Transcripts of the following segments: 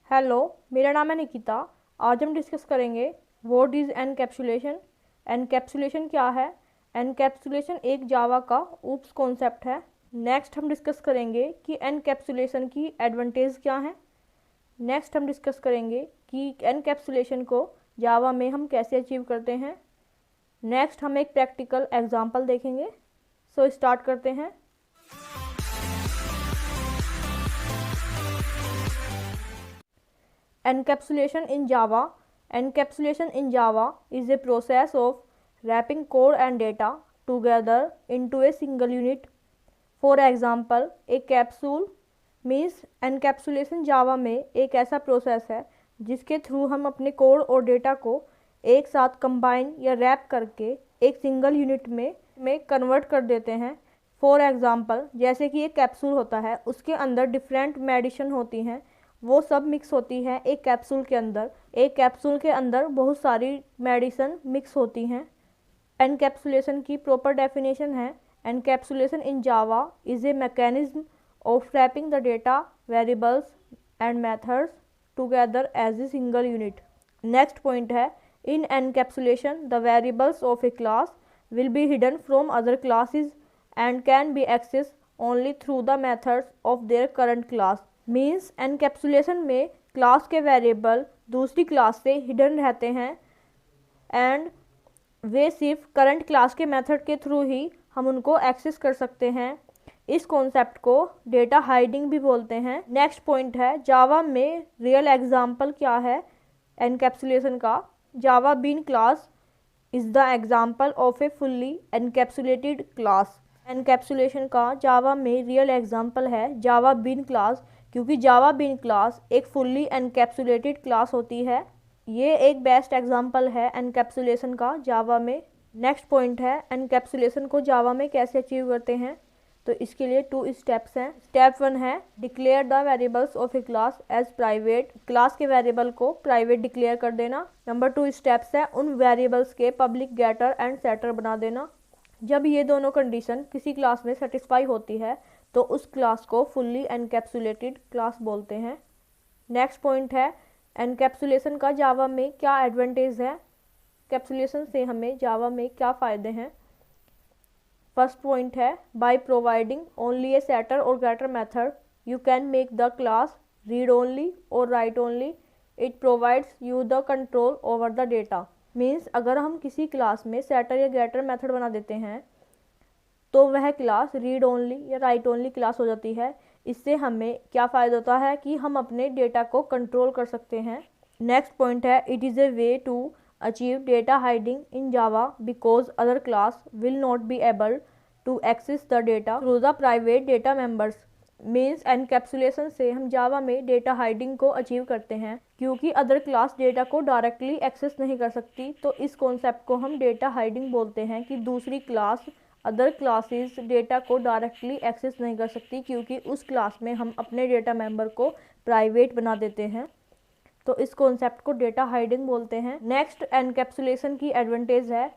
Hello, मेरा नाम है निकिता। आज हम डिस्कस करेंगे व्हाट इज़ एनकैप्सुलेशन। एनकैप्सुलेशन क्या है? एनकैप्सुलेशन एक जावा का ऊप्स कॉन्सेप्ट है। नेक्स्ट हम डिस्कस करेंगे कि एनकैप्सुलेशन की एडवांटेज क्या हैं। नेक्स्ट हम डिस्कस करेंगे कि एनकैप्सुलेशन को जावा में हम कैसे अचीव करते हैं। नेक्स्ट हम एक प्रैक्टिकल एग्जांपल देखेंगे। सो स्टार्ट करते हैं। Encapsulation in Java. Encapsulation in Java is a process of wrapping code and data together into a single unit. For example, a capsule means encapsulation Java में एक ऐसा process है जिसके through हम अपने कोड और डेटा को एक साथ कंबाइन या रैप करके एक सिंगल यूनिट में कन्वर्ट कर देते हैं। फॉर एग्ज़ाम्पल, जैसे कि एक कैप्सूल होता है, उसके अंदर डिफरेंट मेडिसिन होती हैं, वो सब मिक्स होती है एक कैप्सूल के अंदर। एक कैप्सूल के अंदर बहुत सारी मेडिसिन मिक्स होती हैं। एनकैप्सुलेशन की प्रॉपर डेफिनेशन है, encapsulation in Java is a mechanism of wrapping the data variables and methods together as a single unit. Next point है, in encapsulation the variables of a class will be hidden from other classes and can be access only through the methods of their current class. Means encapsulation में class के variable दूसरी class से hidden रहते हैं and वे सिर्फ current class के method के थ्रू ही हम उनको एक्सेस कर सकते हैं। इस कॉन्सेप्ट को डेटा हाइडिंग भी बोलते हैं। नेक्स्ट पॉइंट है, जावा में रियल एग्जाम्पल क्या है एनकैप्सुलेशन का। Java bean class is the example of a fully encapsulated class. Encapsulation का जावा में रियल एग्जाम्पल है जावा बीन क्लास, क्योंकि जावा बीन क्लास एक फुल्ली एनकैप्सुलेटेड क्लास होती है। ये एक बेस्ट एग्जांपल है एनकैप्सुलेशन का जावा में। नेक्स्ट पॉइंट है, एनकैप्सुलेशन को जावा में कैसे अचीव करते हैं। तो इसके लिए 2 स्टेप्स हैं। स्टेप 1 है declare the variables of a class as private. Class के वेरिएबल को प्राइवेट डिक्लेयर कर देना। नंबर 2 स्टेप्स है उन वेरिएबल्स के पब्लिक गेटर एंड सेटर बना देना। जब ये दोनों कंडीशन किसी क्लास में सेटिस्फाई होती है तो उस क्लास को फुल्ली एनकैप्सुलेटेड क्लास बोलते हैं। नेक्स्ट पॉइंट है, एनकैप्सुलेशन का जावा में क्या एडवांटेज है। कैप्सुलेशन से हमें जावा में क्या फ़ायदे हैं। फर्स्ट पॉइंट है, by providing only a setter और getter method you can make the class read only और write only. It provides you the control over the data. Means अगर हम किसी क्लास में सेटर या गेटर मेथड बना देते हैं तो वह क्लास रीड ओनली या राइट ओनली क्लास हो जाती है। इससे हमें क्या फ़ायदा होता है कि हम अपने डेटा को कंट्रोल कर सकते हैं। नेक्स्ट पॉइंट है, it is a way to achieve data hiding in Java because other class will not be able to access the data through the private data members. Means encapsulation से हम जावा में data hiding को achieve करते हैं, क्योंकि other class data को directly access नहीं कर सकती। तो इस कॉन्सेप्ट को हम डेटा हाइडिंग बोलते हैं कि दूसरी क्लास अदर क्लासेस डेटा को डायरेक्टली एक्सेस नहीं कर सकती, क्योंकि उस क्लास में हम अपने डेटा मेंबर को प्राइवेट बना देते हैं। तो इस कॉन्सेप्ट को डेटा हाइडिंग बोलते हैं। नेक्स्ट एनकैप्सुलेशन की एडवांटेज है,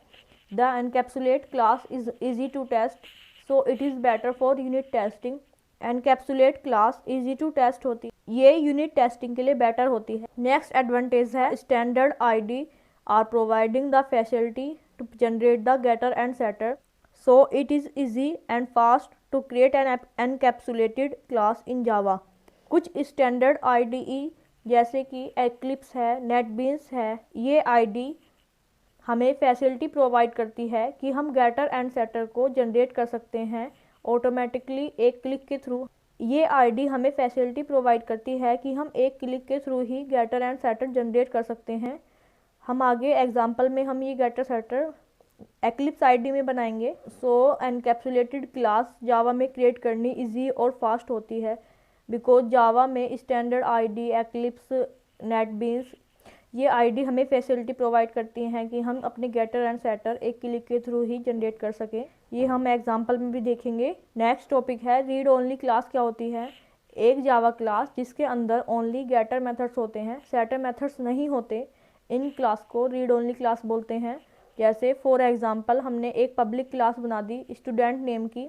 the encapsulate class is easy to test so it is better for unit testing. Encapsulate class easy to test होती है, ये यूनिट टेस्टिंग के लिए बेटर होती है। नेक्स्ट एडवांटेज है, standard IDE are providing the facility to generate the getter and setter, so it is easy and fast to create an encapsulated class in Java। कुछ standard IDE जैसे कि Eclipse है, NetBeans है, ये IDE हमें facility provide करती है कि हम गेटर एंड सेटर को जनरेट कर सकते हैं ऑटोमेटिकली एक क्लिक के थ्रू। ये IDE हमें फैसिलिटी प्रोवाइड करती है कि हम एक क्लिक के थ्रू ही गेटर एंड सेटर जनरेट कर सकते हैं। हम आगे एग्जाम्पल में हम ये गेटर सेटर एक्लिप्स आईडी में बनाएंगे। सो एनकैप्सुलेटेड क्लास जावा में क्रिएट करनी इजी और फास्ट होती है, बिकॉज जावा में स्टैंडर्ड आईडी, एक्लिप्स, नेटबीन्स ये आईडी हमें फैसिलिटी प्रोवाइड करती हैं कि हम अपने गेटर एंड सेटर एक क्लिक के थ्रू ही जनरेट कर सकें। ये हम एग्जांपल में भी देखेंगे। नेक्स्ट टॉपिक है, रीड ओनली क्लास क्या होती है। एक जावा क्लास जिसके अंदर ओनली गेटर मेथड्स होते हैं, सेटर मेथड्स नहीं होते, इन क्लास को रीड ओनली क्लास बोलते हैं। जैसे फॉर एग्ज़ाम्पल, हमने एक पब्लिक क्लास बना दी स्टूडेंट नेम की।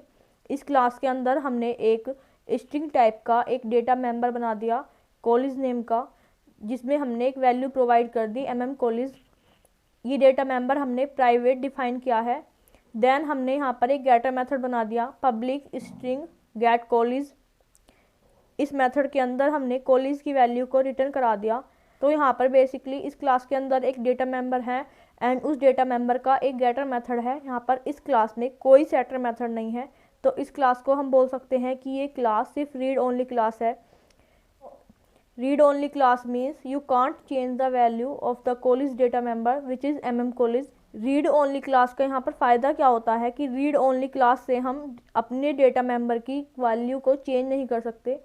इस क्लास के अंदर हमने एक स्ट्रिंग टाइप का एक डेटा मेंबर बना दिया कॉलेज नेम का। जिसमें हमने एक वैल्यू प्रोवाइड कर दी mm_collies। ये डेटा मेंबर हमने प्राइवेट डिफाइन किया है। देन हमने यहाँ पर एक गेटर मेथड बना दिया पब्लिक स्ट्रिंग गेट collies। इस मेथड के अंदर हमने collies की वैल्यू को रिटर्न करा दिया। तो यहाँ पर बेसिकली इस क्लास के अंदर एक डेटा मेंबर है एंड उस डेटा मेंबर का एक गेटर मेथड है। यहाँ पर इस क्लास में कोई सेटर मेथड नहीं है, तो इस क्लास को हम बोल सकते हैं कि ये क्लास सिर्फ रीड ओनली क्लास है। Read only class means you can't change the value of the collies data member which is mm_collies। Read only class का यहाँ पर फ़ायदा क्या होता है कि रीड ओनली क्लास से हम अपने डेटा मेंबर की वैल्यू को चेंज नहीं कर सकते।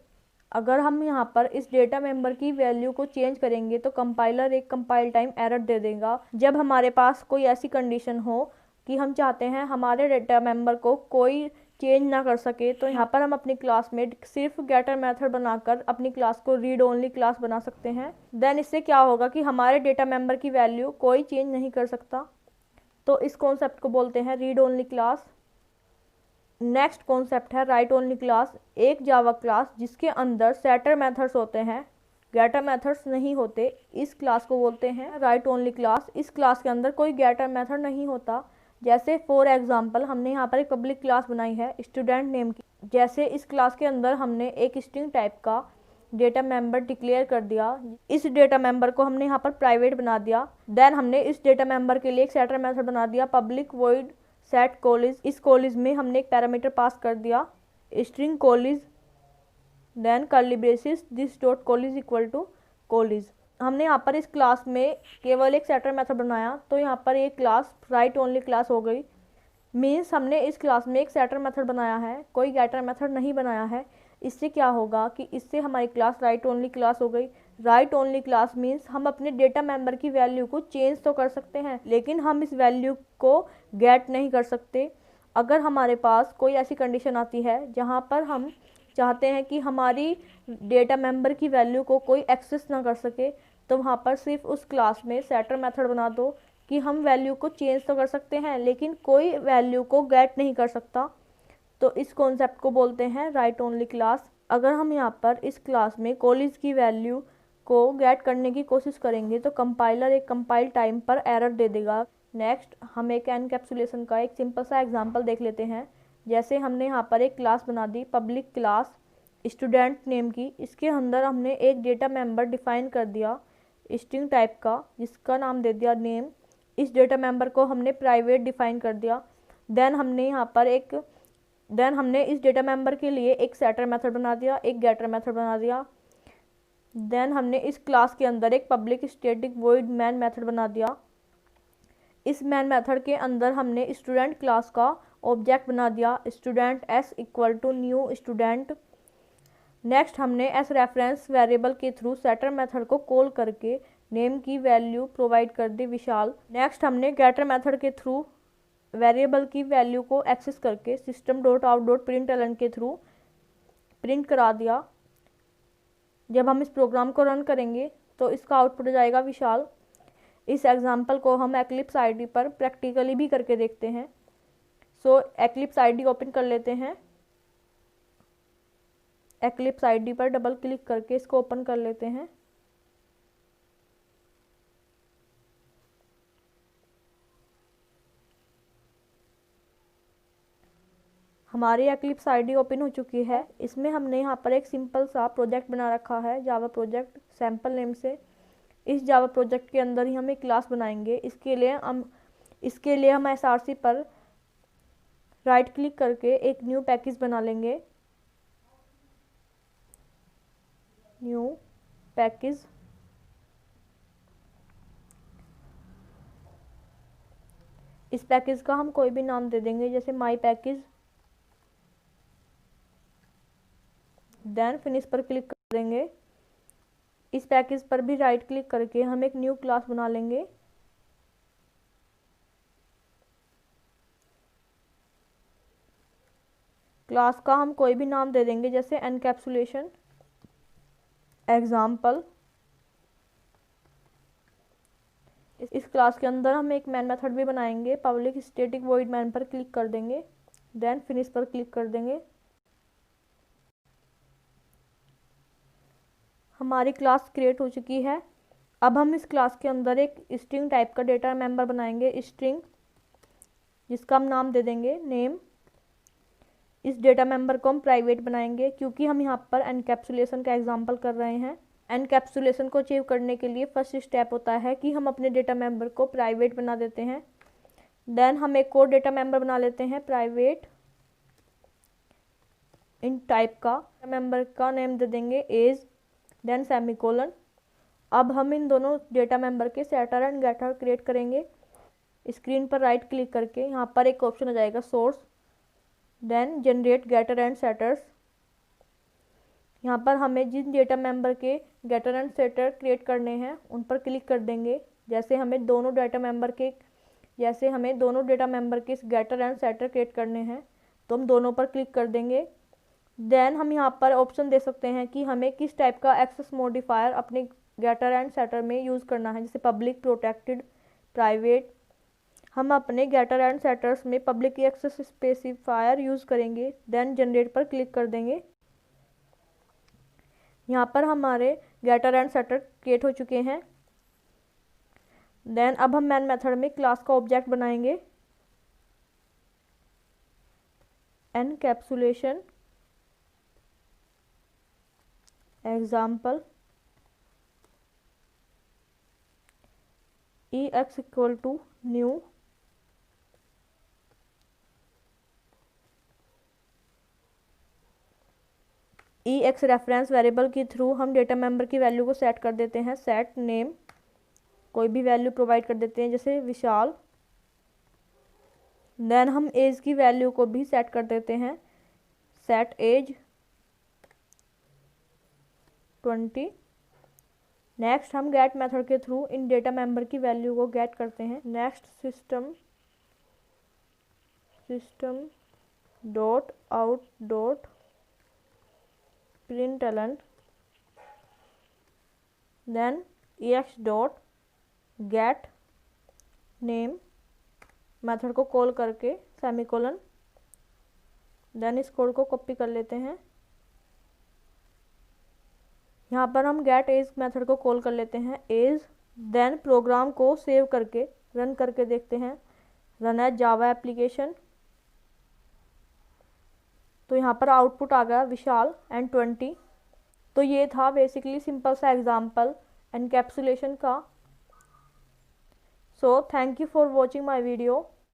अगर हम यहाँ पर इस डेटा मेंबर की वैल्यू को चेंज करेंगे तो कंपाइलर एक कंपाइल टाइम एरर दे देगा। जब हमारे पास कोई ऐसी कंडीशन हो कि हम चाहते हैं हमारे डेटा मेंबर को कोई चेंज ना कर सके, तो यहाँ पर हम अपनी क्लास में सिर्फ गेटर मेथड बनाकर अपनी क्लास को रीड ओनली क्लास बना सकते हैं। देन इससे क्या होगा कि हमारे डेटा मेंबर की वैल्यू कोई चेंज नहीं कर सकता। तो इस कॉन्सेप्ट को बोलते हैं read only class. Next concept है राइट ओनली क्लास। एक जावा क्लास जिसके अंदर सेटर मेथड्स होते हैं, गेटर मेथड्स नहीं होते, इस क्लास को बोलते हैं राइट ओनली क्लास। इस क्लास के अंदर कोई गेटर मेथड नहीं होता। जैसे फॉर एग्जांपल हमने यहाँ पर एक पब्लिक क्लास बनाई है स्टूडेंट नेम की। जैसे इस क्लास के अंदर हमने एक स्ट्रिंग टाइप का डेटा मेंबर डिक्लेयर कर दिया। इस डेटा मेंबर को हमने यहाँ पर प्राइवेट बना दिया। देन हमने इस डेटा मेंबर के लिए एक सेटर मेथड बना दिया पब्लिक वॉइड सेट collies। इस collies में हमने एक पैरामीटर पास कर दिया string collies। Then curly braces this dot collies equal to collies। हमने यहाँ पर इस क्लास में केवल एक सेटर मेथड बनाया, तो यहाँ पर एक क्लास राइट ओनली क्लास हो गई। मीन्स हमने इस क्लास में एक सेटर मेथड बनाया है, कोई गेटर मेथड नहीं बनाया है। इससे क्या होगा कि इससे हमारी क्लास राइट ओनली क्लास हो गई। राइट ओनली क्लास मीन्स हम अपने डेटा मेंबर की वैल्यू को चेंज तो कर सकते हैं, लेकिन हम इस वैल्यू को गेट नहीं कर सकते। अगर हमारे पास कोई ऐसी कंडीशन आती है जहाँ पर हम चाहते हैं कि हमारी डेटा मेंबर की वैल्यू को कोई एक्सेस ना कर सके, तो वहाँ पर सिर्फ उस क्लास में सेटर मेथड बना दो कि हम वैल्यू को चेंज तो कर सकते हैं लेकिन कोई वैल्यू को गेट नहीं कर सकता। तो इस कॉन्सेप्ट को बोलते हैं राइट ओनली क्लास। अगर हम यहाँ पर इस क्लास में collies की वैल्यू को गेट करने की कोशिश करेंगे तो कंपाइलर एक कंपाइल टाइम पर एरर दे देगा। नेक्स्ट हम एक एनकैप्सुलेशन का एक सिंपल सा एग्जांपल देख लेते हैं। जैसे हमने यहाँ पर एक क्लास बना दी पब्लिक क्लास स्टूडेंट नेम की। इसके अंदर हमने एक डेटा मेंबर डिफाइन कर दिया स्ट्रिंग टाइप का, जिसका नाम दे दिया नेम। इस डेटा मेंबर को हमने प्राइवेट डिफाइन कर दिया। देन हमने इस डेटा मेंबर के लिए एक सेटर मेथड बना दिया, एक गेटर मेथड बना दिया। देन हमने इस क्लास के अंदर एक public static void main method बना दिया। इस मैन मेथड के अंदर हमने स्टूडेंट क्लास का ऑब्जेक्ट बना दिया student s equal to new student. Next हमने एस रेफरेंस वेरिएबल के थ्रू सेटर मेथड को कॉल करके नेम की वैल्यू प्रोवाइड कर दी विशाल। नेक्स्ट हमने गेटर मेथड के थ्रू वेरिएबल की वैल्यू को एक्सेस करके system dot out dot print के थ्रू प्रिंट करा दिया। जब हम इस प्रोग्राम को रन करेंगे तो इसका आउटपुट हो जाएगा विशाल। इस एग्जांपल को हम एक्लिप्स आईडी पर प्रैक्टिकली भी करके देखते हैं। सो एक्लिप्स आईडी ओपन कर लेते हैं। एक्लिप्स आईडी पर डबल क्लिक करके इसको ओपन कर लेते हैं। हमारी एक्लिप्स आईडी ओपन हो चुकी है। इसमें हमने यहाँ पर एक सिंपल सा प्रोजेक्ट बना रखा है जावा प्रोजेक्ट सैम्पल नेम से। इस जावा प्रोजेक्ट के अंदर ही हम एक क्लास बनाएंगे। इसके लिए हम SRC पर राइट क्लिक करके एक न्यू पैकेज बना लेंगे। New package. इस पैकेज का हम कोई भी नाम दे देंगे जैसे माई पैकेज। देन फिनिश पर क्लिक कर देंगे। इस पैकेज पर भी राइट क्लिक करके हम एक न्यू क्लास बना लेंगे। क्लास का हम कोई भी नाम दे देंगे जैसे एनकैप्सुलेशन एग्जाम्पल। इस क्लास के अंदर हम एक मैन मेथड भी बनाएंगे। पब्लिक स्टैटिक वॉइड मैन पर क्लिक कर देंगे। देन फिनिश पर क्लिक कर देंगे। हमारी क्लास क्रिएट हो चुकी है। अब हम इस क्लास के अंदर एक स्ट्रिंग टाइप का डेटा मेंबर बनाएंगे, स्ट्रिंग, जिसका हम नाम दे देंगे नेम। इस डेटा मेंबर को हम प्राइवेट बनाएंगे क्योंकि हम यहाँ पर एनकैप्सुलेशन का एग्जांपल कर रहे हैं। एनकैप्सुलेशन को अचीव करने के लिए फर्स्ट स्टेप होता है कि हम अपने डेटा मेंबर को प्राइवेट बना देते हैं। देन हम एक और डेटा मेंबर बना लेते हैं प्राइवेट इन टाइप का। मेंबर का नेम दे देंगे एज, देन सेमीकोलन। अब हम इन दोनों डेटा मेंबर के सेटर एंड गेटर क्रिएट करेंगे। स्क्रीन पर राइट क्लिक करके यहाँ पर एक ऑप्शन आ जाएगा source, then generate getter and setters. यहाँ पर हमें जिन डेटा मेंबर के गेटर एंड सेटर क्रिएट करने हैं उन पर क्लिक कर देंगे। जैसे हमें दोनों डेटा मेंबर के इस गेटर एंड सेटर क्रिएट करने हैं तो हम दोनों पर क्लिक कर देंगे। देन हम यहाँ पर ऑप्शन दे सकते हैं कि हमें किस टाइप का एक्सेस मॉडिफायर अपने गेटर एंड सेटर में यूज़ करना है, जैसे पब्लिक, प्रोटेक्टेड, प्राइवेट। हम अपने गेटर एंड सेटर्स में पब्लिक एक्सेस स्पेसिफायर यूज़ करेंगे। देन जनरेट पर क्लिक कर देंगे। यहाँ पर हमारे गेटर एंड सेटर क्रिएट हो चुके हैं। देन अब हम मैन मेथड में क्लास का ऑब्जेक्ट बनाएंगे, encapsulation example ex equal to new, ex reference variable के थ्रू हम डेटा मेंबर की वैल्यू को सेट कर देते हैं। सेट नेम, कोई भी वैल्यू प्रोवाइड कर देते हैं जैसे विशाल। देन हम एज की वैल्यू को भी सेट कर देते हैं, सेट एज 20। नेक्स्ट हम गेट मेथड के थ्रू इन डेटा मेंबर की वैल्यू को गेट करते हैं। Next system dot out dot println, then ex dot get name method को कॉल करके सेमीकोलन। देन इस कोड को कॉपी कर लेते हैं। यहाँ पर हम गेट एज मेथड को कॉल कर लेते हैं एज। देन प्रोग्राम को सेव करके रन करके देखते हैं, रन एज जावा एप्लीकेशन। तो यहाँ पर आउटपुट आ गया विशाल एंड 20। तो ये था बेसिकली सिंपल सा एग्जाम्पल एनकैप्सुलेशन का। So thank you for watching my video.